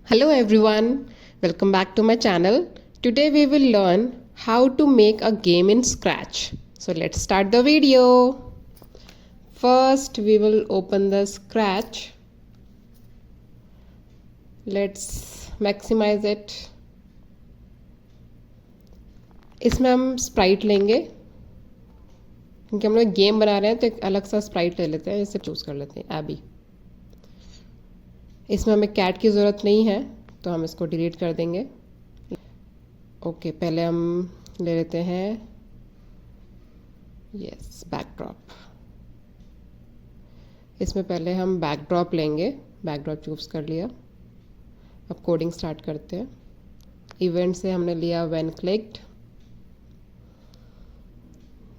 Hello everyone, welcome back to my channel. Today we will learn how to make a game in Scratch. So let's start the video. First we will open the Scratch. Let's maximize it. इसमें हम Sprite लेंगे क्योंकि हम लोग game बना रहे हैं तो एक अलग सा स्प्राइट ले लेते हैं. इसे चूज़ कर लेते हैं एबी. इसमें हमें कैट की ज़रूरत नहीं है तो हम इसको डिलीट कर देंगे. ओके, पहले हम ले लेते हैं यस बैकड्रॉप. इसमें पहले हम बैकड्रॉप लेंगे. बैकड्रॉप चूज़ कर लिया. अब कोडिंग स्टार्ट करते हैं. इवेंट से हमने लिया when clicked.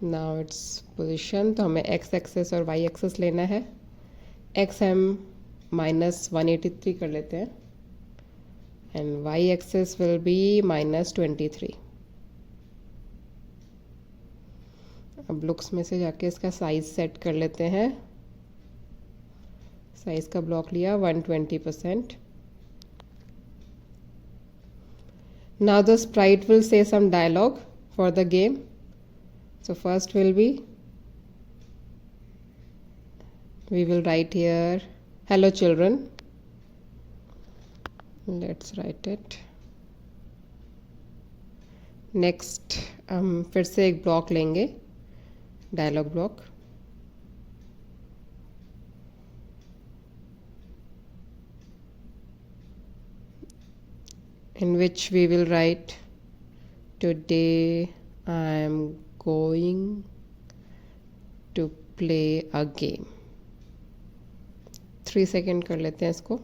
Now it's position, तो हमें एक्स एक्सेस और वाई एक्सेस लेना है. एक्स हम -183 कर लेते हैं and Y axis will be -23. अब लुक्स में से जाके इसका साइज सेट कर लेते हैं. साइज का ब्लॉक लिया 120%. Now the sprite will say some dialogue for the game. So first will be, we will write here hello children. Let's write it. Next हम फिर से एक ब्लॉक लेंगे, dialogue block. In which we will write today I am going to play a game. 3 second कर लेते हैं इसको.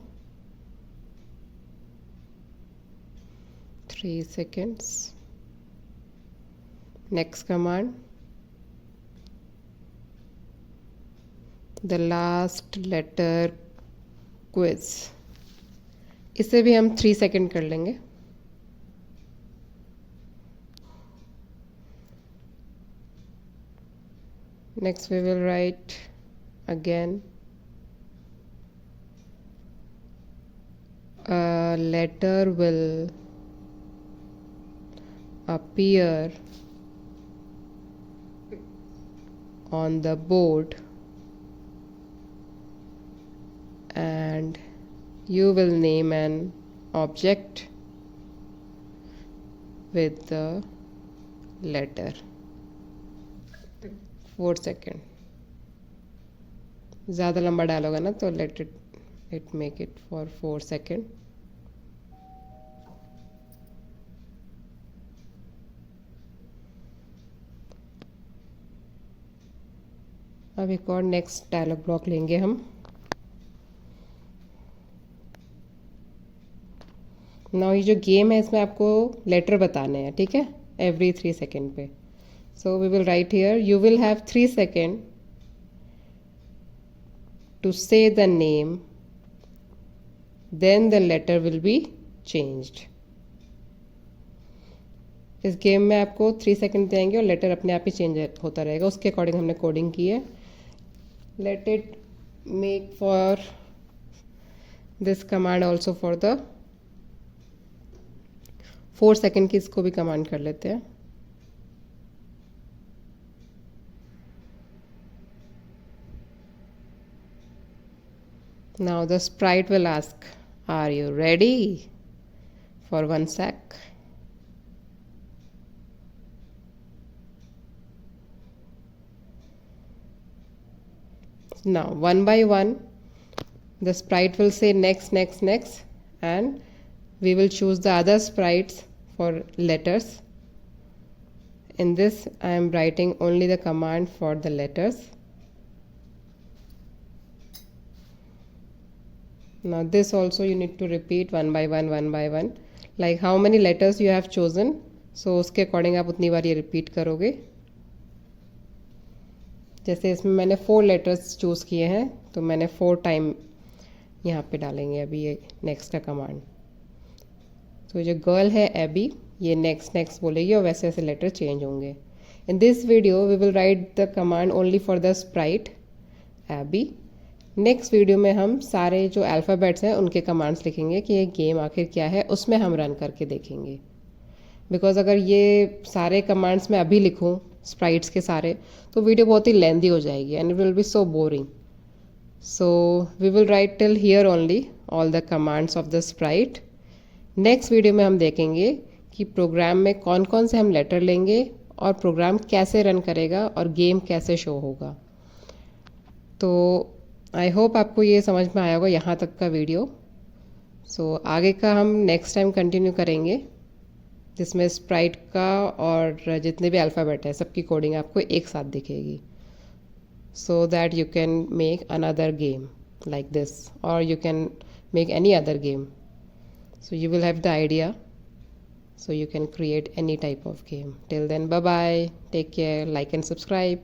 3 seconds. Next command, the last letter quiz. इसे भी हम 3 सेकेंड कर लेंगे. Next we will write again a letter will appear on the board and you will name an object with the letter. 4 second. ज़्यादा लंबा डालोगा ना तो let it make it for 4 second. अब एक और नेक्स्ट डायलॉग ब्लॉक लेंगे हम. Now ये जो गेम है इसमें आपको लेटर बताने हैं, ठीक है, एवरी 3 सेकेंड पे. So we will write here, you will have 3 seconds to say the name, then the letter will be changed. इस गेम में आपको 3 सेकेंड देंगे और लेटर अपने आप ही चेंज होता रहेगा. उसके अकॉर्डिंग हमने कोडिंग की है. Let it make for this command also for the 4 second की इसको भी कमांड कर लेते हैं. Now the sprite will ask, are you ready for 1 sec? Now one by one the sprite will say next, next, next, and we will choose the other sprites for letters. In this I am writing only the command for the letters. Now this also you need to repeat one by one, like how many letters you have chosen, so उसके according आप उतनी बार ये repeat करोगे. जैसे इसमें मैंने 4 letters choose किए हैं तो मैंने 4 टाइम यहाँ पे डालेंगे अभी ये नेक्स्ट का कमांड. तो जो गर्ल है एबी, ये नेक्स्ट नेक्स्ट बोलेगी और वैसे वैसे लेटर चेंज होंगे. In this video we will write the command only for the sprite एबी नेक्स्ट वीडियो में हम सारे जो अल्फ़ाबेट्स हैं उनके कमांड्स लिखेंगे कि ये गेम आखिर क्या है, उसमें हम रन करके देखेंगे। बिकॉज अगर ये सारे कमांड्स मैं अभी लिखूं स्प्राइट्स के सारे, तो वीडियो बहुत ही लेंदी हो जाएगी and it will be so boring. So we will write till here only all the commands of the sprite. Next video में हम देखेंगे कि प्रोग्राम में कौन कौन से हम लेटर लेंगे और प्रोग्राम कैसे रन करेगा और गेम कैसे शो होगा। तो आई होप आपको ये समझ में आया होगा यहाँ तक का वीडियो। सो आगे का हम नेक्स्ट टाइम कंटिन्यू करेंगे, जिसमें स्प्राइट का और जितने भी अल्फ़ाबेट है सबकी कोडिंग आपको एक साथ दिखेगी, so that you can make another game like this, or you can make any other game. So you will have the idea, so you can create any type of game. Till then, bye bye, take care, like and subscribe.